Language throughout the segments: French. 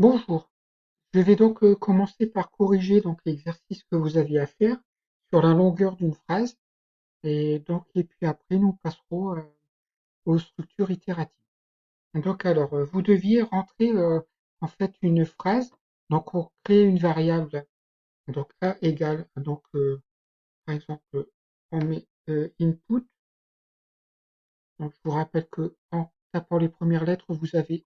Bonjour, je vais donc commencer par corriger donc l'exercice que vous aviez à faire sur la longueur d'une phrase et puis après nous passerons aux structures itératives. Donc alors vous deviez rentrer en fait une phrase, donc on crée une variable donc a égale donc par exemple on met input, donc je vous rappelle que en tapant les premières lettres vous avez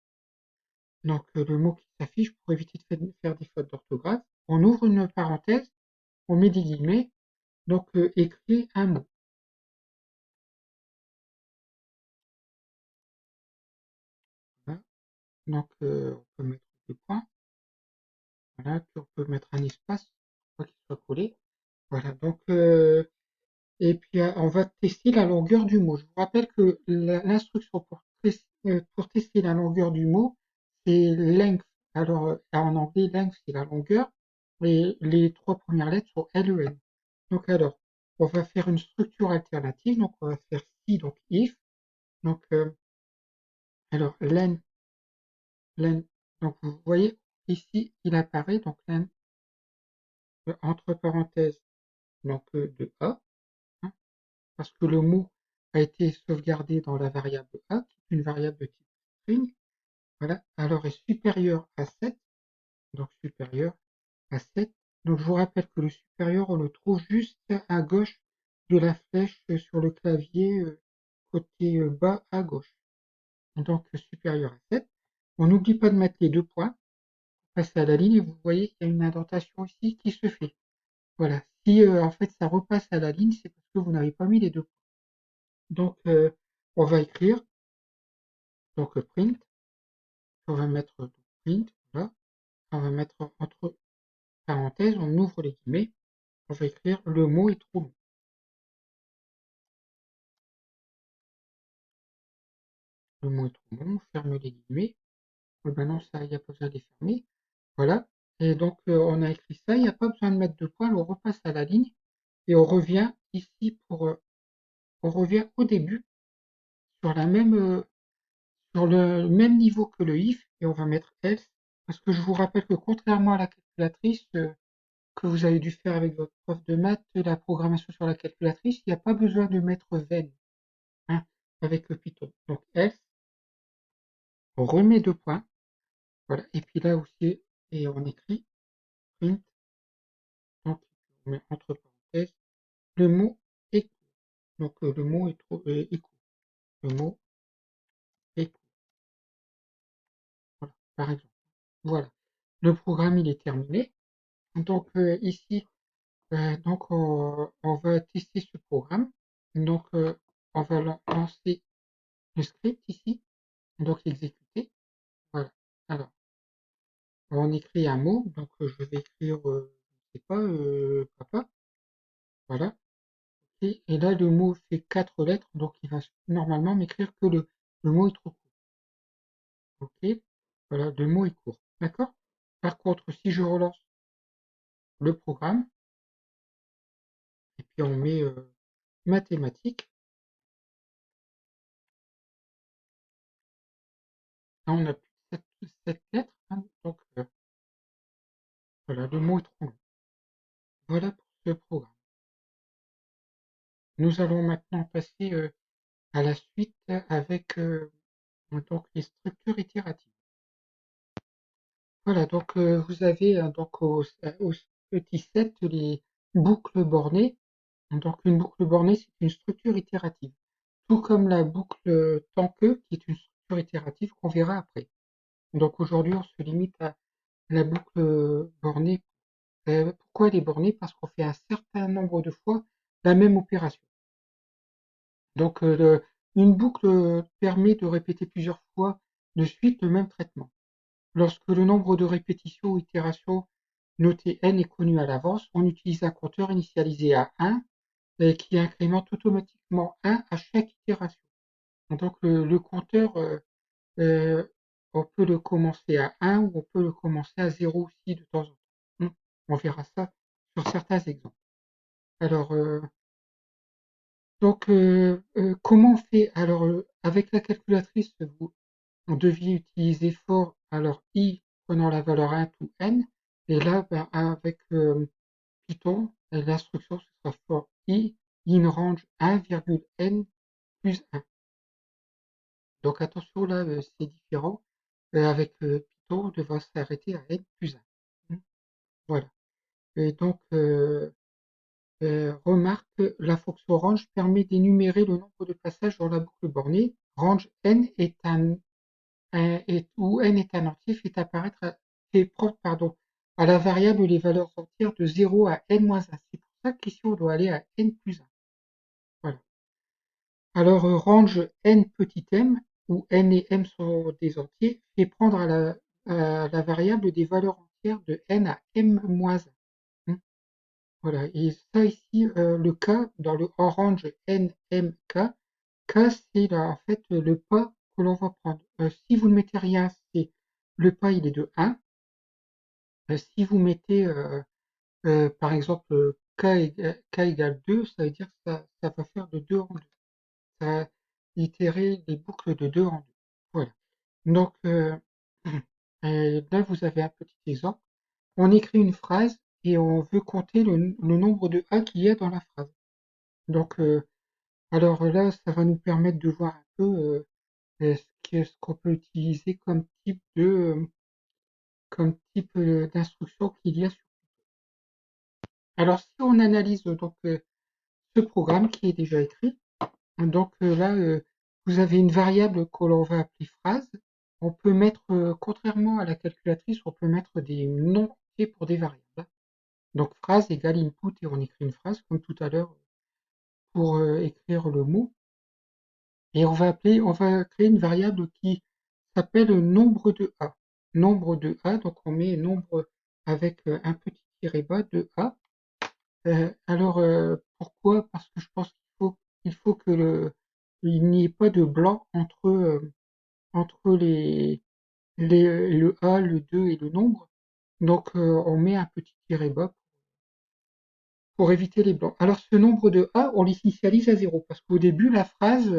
donc le mot qui s'affiche pour éviter de faire des fautes d'orthographe. On ouvre une parenthèse, on met des guillemets, donc écrit un mot. Voilà. Donc on peut mettre deux points, voilà, puis on peut mettre un espace pour qu'il soit collé. Voilà, donc et puis on va tester la longueur du mot. Je vous rappelle que l'instruction pour tester la longueur du mot, c'est length. Alors en anglais, length c'est la longueur, et les trois premières lettres sont LEN. Donc alors, on va faire une structure alternative, donc on va faire si, donc if, donc alors len, donc vous voyez ici il apparaît donc len entre parenthèses donc de A, hein, parce que le mot a été sauvegardé dans la variable A, qui est une variable de type string, voilà, alors est supérieur à 7, donc supérieur à 7. Donc je vous rappelle que le supérieur on le trouve juste à gauche de la flèche sur le clavier côté bas à gauche. Donc supérieur à 7. On n'oublie pas de mettre les deux points, passer à la ligne et vous voyez qu'il y a une indentation ici qui se fait. Voilà. Si en fait ça repasse à la ligne, c'est parce que vous n'avez pas mis les deux points. Donc on va écrire donc print, on va mettre donc, print, voilà. On va mettre entre parenthèses, on ouvre les guillemets, on va écrire le mot est trop long. Le mot est trop long, on ferme les guillemets. Maintenant ça, il n'y a pas besoin de les fermer. Voilà. Et donc on a écrit ça, il n'y a pas besoin de mettre de points, on repasse à la ligne et on revient ici on revient au début sur la même sur le même niveau que le if et on va mettre else parce que je vous rappelle que contrairement à la calculatrice que vous avez dû faire avec votre prof de maths, la programmation sur la calculatrice, il n'y a pas besoin de mettre then, hein, avec le Python. Donc else, on remet deux points, voilà, et puis là aussi, et on écrit print, donc on met entre parenthèses le mot est court. Donc le mot est trop est court. Le mot est court. Voilà, par exemple. Voilà. Le programme il est terminé. Donc ici, donc on va tester ce programme. Donc on va lancer le script ici, donc exécuter. Voilà. Alors, on écrit un mot, donc je vais écrire, je sais pas, papa. Voilà. Et là, le mot fait quatre lettres, donc il va normalement m'écrire que le mot est trop court. Ok. Voilà, le mot est court. D'accord. Par contre, si je relance le programme, et puis on met mathématiques, là on a plus de sept lettres, hein, donc voilà, le mot est trop long. Voilà pour ce programme. Nous allons maintenant passer à la suite avec donc les structures itératives. Voilà, donc vous avez donc au petit 7 les boucles bornées. Donc une boucle bornée, c'est une structure itérative. Tout comme la boucle tant que, qui est une structure itérative qu'on verra après. Donc aujourd'hui, on se limite à la boucle bornée. Pourquoi elle est bornée? Parce qu'on fait un certain nombre de fois la même opération. Donc une boucle permet de répéter plusieurs fois de suite le même traitement. Lorsque le nombre de répétitions ou itérations noté n est connu à l'avance, on utilise un compteur initialisé à 1 qui incrémente automatiquement 1 à chaque itération. Donc le compteur, euh, on peut le commencer à 1 ou on peut le commencer à 0 aussi de temps en temps. On verra ça sur certains exemples. Alors, donc, comment on fait? Alors, avec la calculatrice, on devait utiliser for, alors i prenant la valeur int ou n. Et là, ben, avec Python, l'instruction ce sera for i in range 1,n plus 1. Donc attention là, c'est différent. Avec Python, on devra s'arrêter à n plus 1. Voilà. Et donc, remarque, la fonction range permet d'énumérer le nombre de passages dans la boucle bornée. Range n est où n est un entier fait propre à la variable les valeurs entières de 0 à n-1. C'est pour ça qu'ici on doit aller à n plus 1. Voilà. Alors range n petit m, où n et m sont des entiers, fait prendre à la variable des valeurs entières de n à m-1. Voilà, et ça ici, le cas dans le orange NMK, K c'est là, en fait le pas que l'on va prendre. Si vous ne mettez rien, c'est le pas il est de 1. Si vous mettez par exemple K égale 2, ça veut dire que ça va faire de 2 en 2. Ça va itérer les boucles de 2 en 2. Voilà. Donc là vous avez un petit exemple. On écrit une phrase et on veut compter le nombre de A qu'il y a dans la phrase. Donc, alors là, ça va nous permettre de voir un peu ce qu'on peut utiliser comme type d'instruction qu'il y a sur. Alors, si on analyse donc ce programme qui est déjà écrit, donc là, vous avez une variable que l'on va appeler phrase. On peut mettre, contrairement à la calculatrice, on peut mettre des noms entiers pour des variables. Donc phrase égale input et on écrit une phrase comme tout à l'heure pour écrire le mot. Et on va créer une variable qui s'appelle nombre de A. Nombre de A, donc on met nombre avec un petit tiret bas de A. Alors pourquoi? Parce que je pense qu'il faut que il n'y ait pas de blanc entre le A, le 2 et le nombre. Donc on met un petit tiret bas pour éviter les blancs. Alors ce nombre de A, on l'initialise à 0 parce qu'au début la phrase,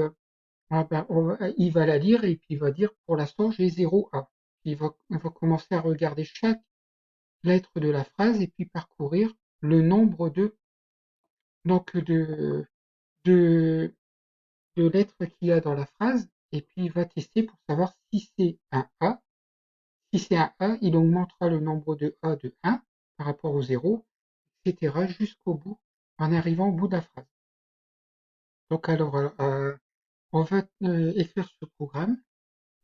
ah ben, il va la lire et puis il va dire pour l'instant j'ai 0 A. On va commencer à regarder chaque lettre de la phrase et puis parcourir le nombre donc de, de lettres qu'il y a dans la phrase et puis il va tester pour savoir si c'est un A. Si c'est un A, il augmentera le nombre de A de 1 par rapport au 0, etc. jusqu'au bout, en arrivant au bout de la phrase. Donc alors, on va écrire ce programme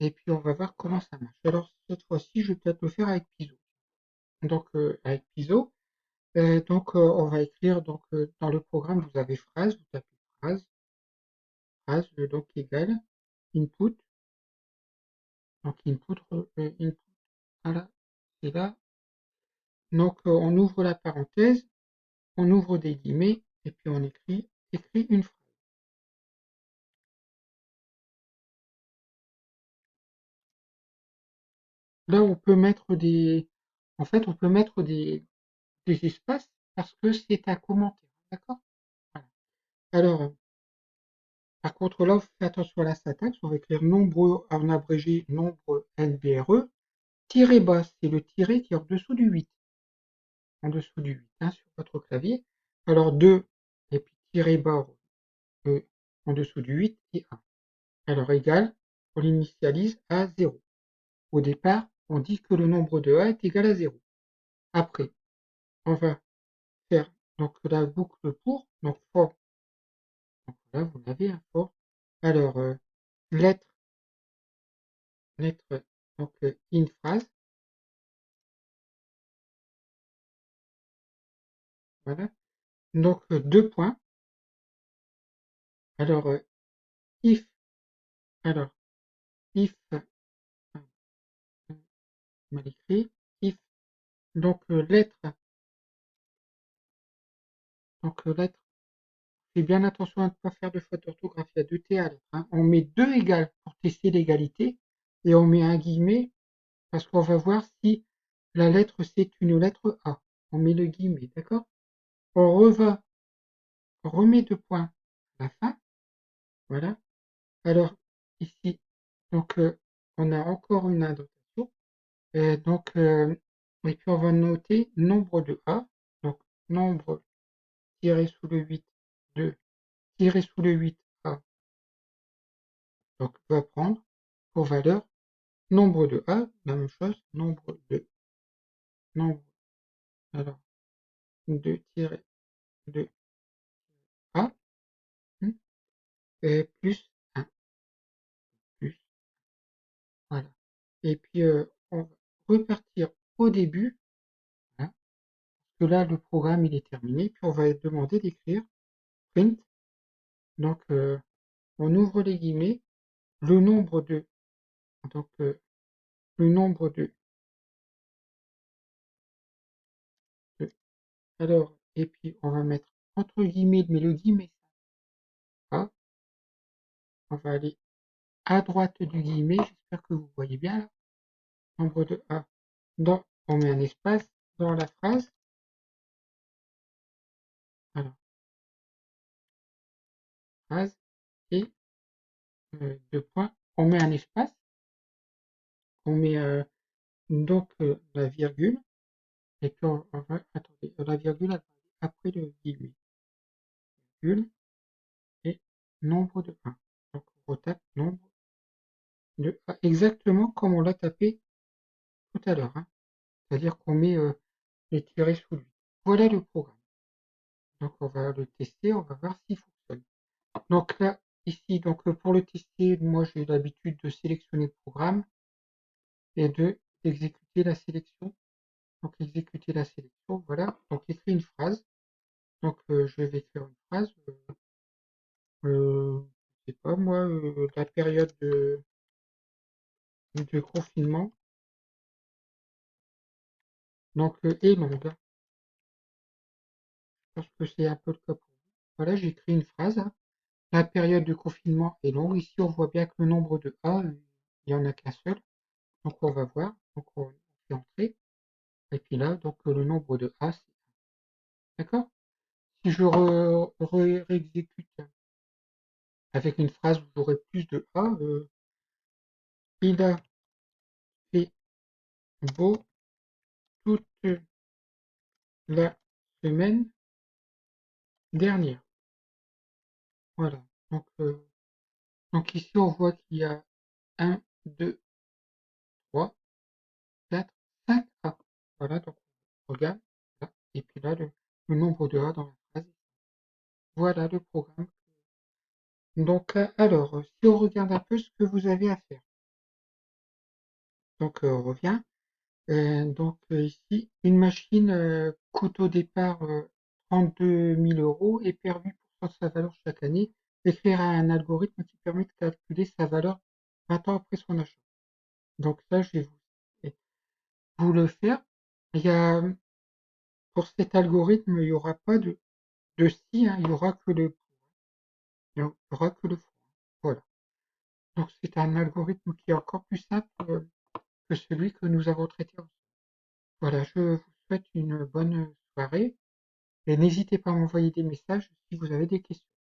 et puis on va voir comment ça marche. Alors cette fois-ci, je vais peut-être le faire avec Piso. Donc avec Piso, donc on va écrire donc dans le programme vous avez phrase, vous tapez phrase donc égale input, donc input voilà, c'est là. Donc on ouvre la parenthèse, on ouvre des guillemets et puis on écrit une phrase. Là on peut mettre on peut mettre des espaces parce que c'est un commentaire, d'accord? Voilà. Alors par contre, là, faites attention à la syntaxe. On va écrire nombre en abrégé, nombre NBRE. Tiret bas, c'est le tiret qui est en dessous du 8. En dessous du 8, hein, sur votre clavier. Alors 2, et puis tiret bas en dessous du 8 et 1. Alors égal, on l'initialise à 0. Au départ, on dit que le nombre de A est égal à 0. Après, on va faire donc la boucle pour, donc for. Donc là, vous l'avez un for. Alors, lettre donc in phrase. Voilà. Donc deux points. Alors if alors if mal écrit if donc lettre lettre. Fais bien attention à ne pas faire de faute d'orthographe. Il y a deux T à lettre. Hein. On met deux égales pour tester l'égalité et on met un guillemet parce qu'on va voir si la lettre c'est une lettre A. On met le guillemet, d'accord? On remet deux points à la fin. Voilà. Alors ici, donc on a encore une indentation. Et puis on va noter nombre de A, donc nombre tiré sous le 8 de tiré sous le 8 A, donc va prendre pour valeur nombre de A, la même chose, nombre, alors, de tiret de A, et plus un plus, voilà. Et puis on va repartir au début, hein, parce que là le programme il est terminé, puis on va demander d'écrire print, donc on ouvre les guillemets, le nombre de, donc le nombre de- alors, et puis on va mettre entre guillemets, mais le guillemet A, on va aller à droite du guillemet, j'espère que vous voyez bien là, nombre de A, on met un espace dans la phrase, alors, phrase, et deux points, on met un espace, on met la virgule, et puis on va, attendez, la virgule elle va aller après le guillemet, virgule, et nombre de A. Donc on retape nombre de A, exactement comme on l'a tapé tout à l'heure, hein. C'est-à-dire qu'on met les tirets sous lui. Voilà le programme. Donc on va le tester, on va voir s'il fonctionne. Donc là, ici, donc pour le tester, moi j'ai l'habitude de sélectionner le programme et d'exécuter la sélection. Donc exécuter la sélection, voilà. Donc écrire une phrase. Donc je vais écrire une phrase. Je sais pas moi, la période de confinement donc est longue. Je pense que c'est un peu le cas pour vous. Voilà, j'écris une phrase, hein. La période de confinement est longue. Ici, on voit bien que le nombre de A, il n'y en a qu'un seul. Donc, on va voir. Donc, on fait entrer. Et puis là, donc, le nombre de A, c'est 1. D'accord? Si je réexécute avec une phrase où j'aurai plus de A, il a fait beau toute la semaine dernière. Voilà. Donc ici, on voit qu'il y a 1, 2, 3, 4, 5 A. Voilà, donc on regarde. Là. Et puis là, le nombre de A dans la phrase. Voilà le programme. Donc, alors, si on regarde un peu ce que vous avez à faire. Donc, on revient. Ici, une machine coûte au départ 32 000 euros et perd 8% de sa valeur chaque année. Écrire un algorithme qui permet de calculer sa valeur 20 ans après son achat. Donc ça, je vais vous le faire. Il y a, pour cet algorithme, il n'y aura pas de si, hein, il n'y aura que il y aura que le faux. Voilà. Donc c'est un algorithme qui est encore plus simple que celui que nous avons traité ensemble. Voilà, je vous souhaite une bonne soirée et n'hésitez pas à m'envoyer des messages si vous avez des questions.